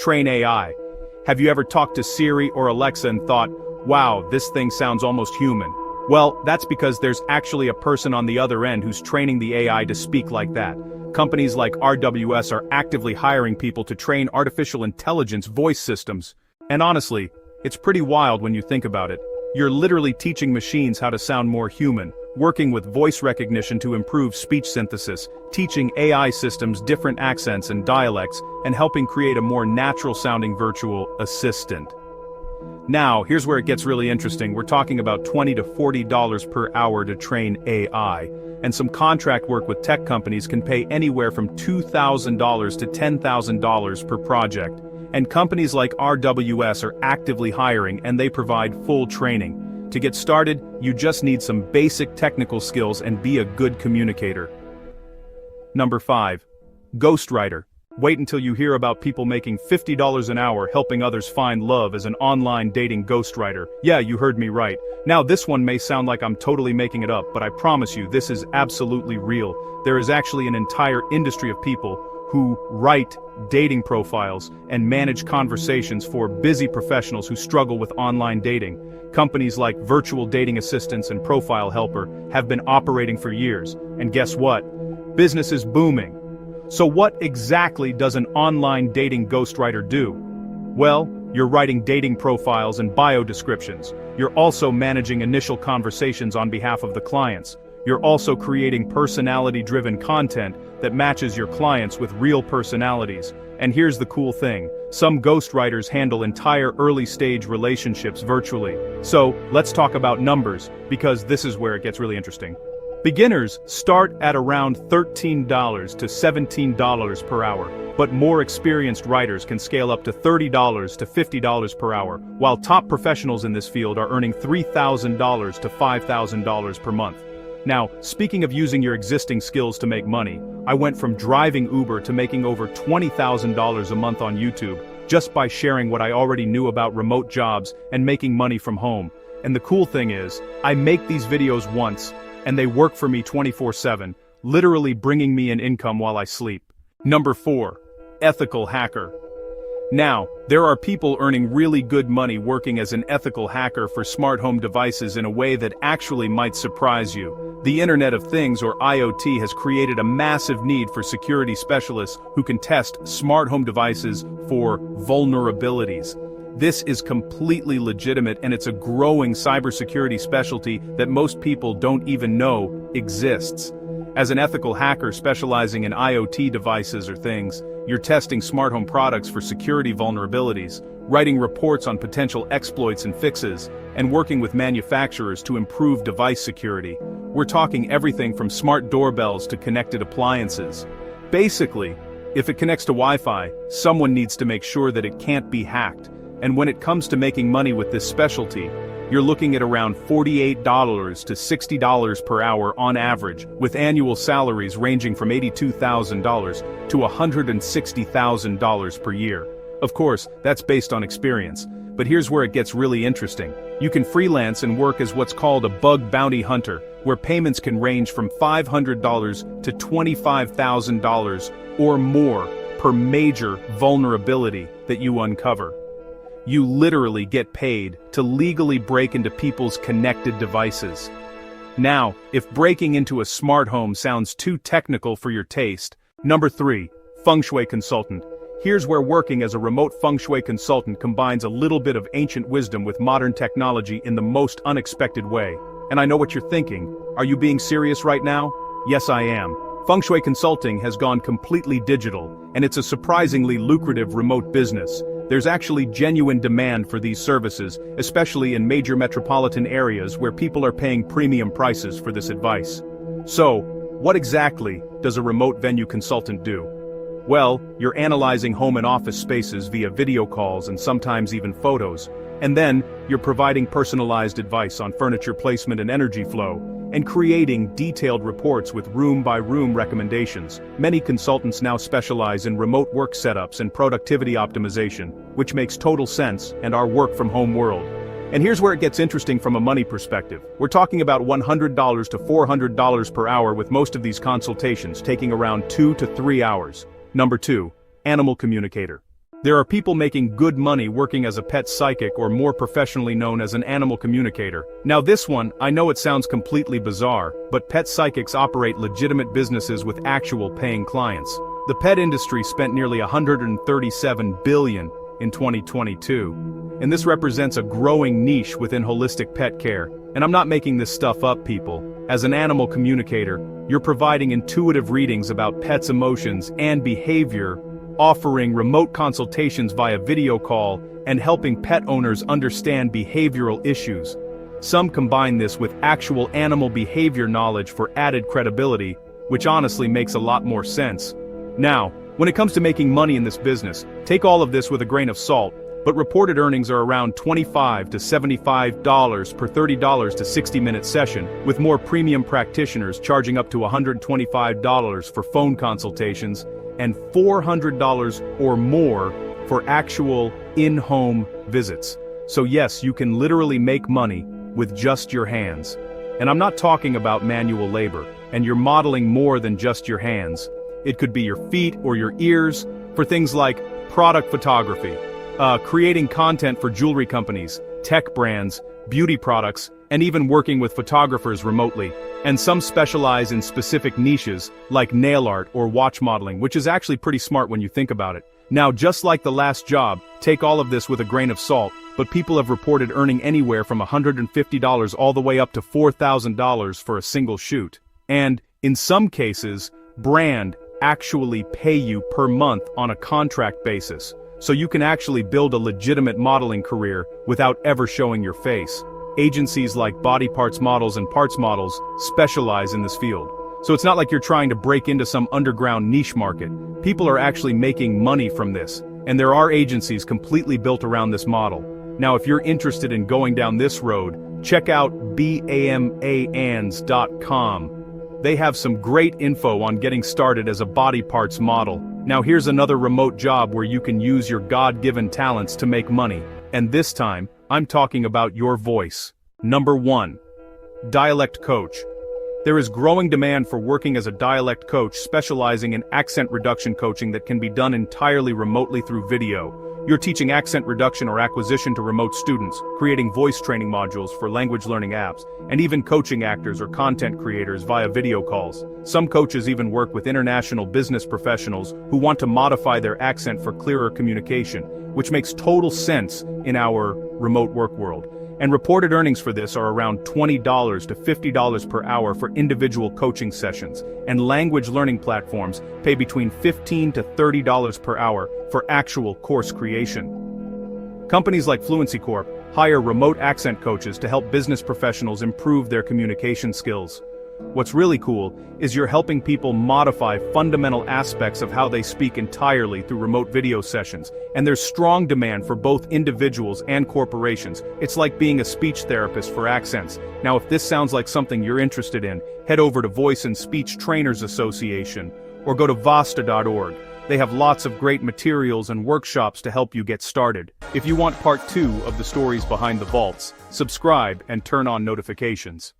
train AI. Have you ever talked to Siri or Alexa and thought, wow, this thing sounds almost human? Well, that's because there's actually a person on the other end who's training the AI to speak like that. Companies like RWS are actively hiring people to train artificial intelligence voice systems. And honestly, it's pretty wild when you think about it. You're literally teaching machines how to sound more human, working with voice recognition to improve speech synthesis, teaching AI systems different accents and dialects, and helping create a more natural-sounding virtual assistant. Now, here's where it gets really interesting. We're talking about $20 to $40 per hour to train AI, and some contract work with tech companies can pay anywhere from $2,000 to $10,000 per project. And companies like RWS are actively hiring, and they provide full training. To get started, you just need some basic technical skills and be a good communicator. Number 5. Ghostwriter. Wait until you hear about people making $50 an hour helping others find love as an online dating ghostwriter. Yeah, you heard me right. Now this one may sound like I'm totally making it up, but I promise you this is absolutely real. There is actually an entire industry of people who write dating profiles and manage conversations for busy professionals who struggle with online dating. Companies like Virtual Dating Assistants and Profile Helper have been operating for years, and guess what? Business is booming. So what exactly does an online dating ghostwriter do? Well, you're writing dating profiles and bio descriptions. You're also managing initial conversations on behalf of the clients. You're also creating personality-driven content that matches your clients with real personalities. And here's the cool thing. Some ghostwriters handle entire early-stage relationships virtually. So, let's talk about numbers, because this is where it gets really interesting. Beginners start at around $13 to $17 per hour, but more experienced writers can scale up to $30 to $50 per hour, while top professionals in this field are earning $3,000 to $5,000 per month. Now, speaking of using your existing skills to make money, I went from driving Uber to making over $20,000 a month on YouTube, just by sharing what I already knew about remote jobs and making money from home. And the cool thing is, I make these videos once, and they work for me 24/7, literally bringing me an income while I sleep. Number 4. Ethical hacker. Now, there are people earning really good money working as an ethical hacker for smart home devices in a way that actually might surprise you. The Internet of Things, or IoT, has created a massive need for security specialists who can test smart home devices for vulnerabilities. This is completely legitimate, and it's a growing cybersecurity specialty that most people don't even know exists. As an ethical hacker specializing in IoT devices or things, you're testing smart home products for security vulnerabilities, writing reports on potential exploits and fixes, and working with manufacturers to improve device security. We're talking everything from smart doorbells to connected appliances. Basically, if it connects to Wi-Fi, someone needs to make sure that it can't be hacked. And when it comes to making money with this specialty, you're looking at around $48 to $60 per hour on average, with annual salaries ranging from $82,000 to $160,000 per year. Of course, that's based on experience. But here's where it gets really interesting. You can freelance and work as what's called a bug bounty hunter, where payments can range from $500 to $25,000 or more per major vulnerability that you uncover. You literally get paid to legally break into people's connected devices. Now, if breaking into a smart home sounds too technical for your taste, number 3, feng shui consultant. Here's where working as a remote feng shui consultant combines a little bit of ancient wisdom with modern technology in the most unexpected way. And I know what you're thinking. Are you being serious right now? Yes, I am. Feng shui consulting has gone completely digital, and it's a surprisingly lucrative remote business. There's actually genuine demand for these services, especially in major metropolitan areas where people are paying premium prices for this advice. So, what exactly does a remote venue consultant do? Well, you're analyzing home and office spaces via video calls and sometimes even photos. And then, you're providing personalized advice on furniture placement and energy flow, and creating detailed reports with room-by-room recommendations. Many consultants now specialize in remote work setups and productivity optimization, which makes total sense in our work-from-home world. And here's where it gets interesting from a money perspective. We're talking about $100 to $400 per hour, with most of these consultations taking around 2 to 3 hours. Number 2, animal communicator. There are people making good money working as a pet psychic, or more professionally known as an animal communicator. Now this one, I know it sounds completely bizarre, but pet psychics operate legitimate businesses with actual paying clients. The pet industry spent nearly $137 billion in 2022. And this represents a growing niche within holistic pet care. And I'm not making this stuff up, people. As an animal communicator, you're providing intuitive readings about pets' emotions and behavior, offering remote consultations via video call, and helping pet owners understand behavioral issues. Some combine this with actual animal behavior knowledge for added credibility, which honestly makes a lot more sense. Now, when it comes to making money in this business, take all of this with a grain of salt, but reported earnings are around $25 to $75 per $30 to 60-minute session, with more premium practitioners charging up to $125 for phone consultations and $400 or more for actual in-home visits. So yes, you can literally make money with just your hands. And I'm not talking about manual labor, and you're modeling more than just your hands. It could be your feet or your ears for things like product photography, creating content for jewelry companies, tech brands, beauty products, and even working with photographers remotely. And some specialize in specific niches, like nail art or watch modeling, which is actually pretty smart when you think about it. Now, just like the last job, take all of this with a grain of salt, but people have reported earning anywhere from $150 all the way up to $4,000 for a single shoot. And, in some cases, brand actually pay you per month on a contract basis, so you can actually build a legitimate modeling career without ever showing your face. Agencies like Body Parts Models and Parts Models specialize in this field. So it's not like you're trying to break into some underground niche market. People are actually making money from this, and there are agencies completely built around this model. Now, if you're interested in going down this road, check out bamaans.com. They have some great info on getting started as a body parts model. Now here's another remote job where you can use your God-given talents to make money. And this time, I'm talking about your voice. Number 1. Dialect coach. There is growing demand for working as a dialect coach specializing in accent reduction coaching that can be done entirely remotely through video. You're teaching accent reduction or acquisition to remote students, creating voice training modules for language learning apps, and even coaching actors or content creators via video calls. Some coaches even work with international business professionals who want to modify their accent for clearer communication, which makes total sense in our remote work world. And reported earnings for this are around $20 to $50 per hour for individual coaching sessions, and language learning platforms pay between $15 to $30 per hour for actual course creation. Companies like Fluency Corp hire remote accent coaches to help business professionals improve their communication skills. What's really cool is you're helping people modify fundamental aspects of how they speak entirely through remote video sessions, and there's strong demand for both individuals and corporations. It's like being a speech therapist for accents. Now, if this sounds like something you're interested in, head over to Voice and Speech Trainers Association, or go to vasta.org. They have lots of great materials and workshops to help you get started. If you want part 2 of the stories behind the vaults, subscribe and turn on notifications.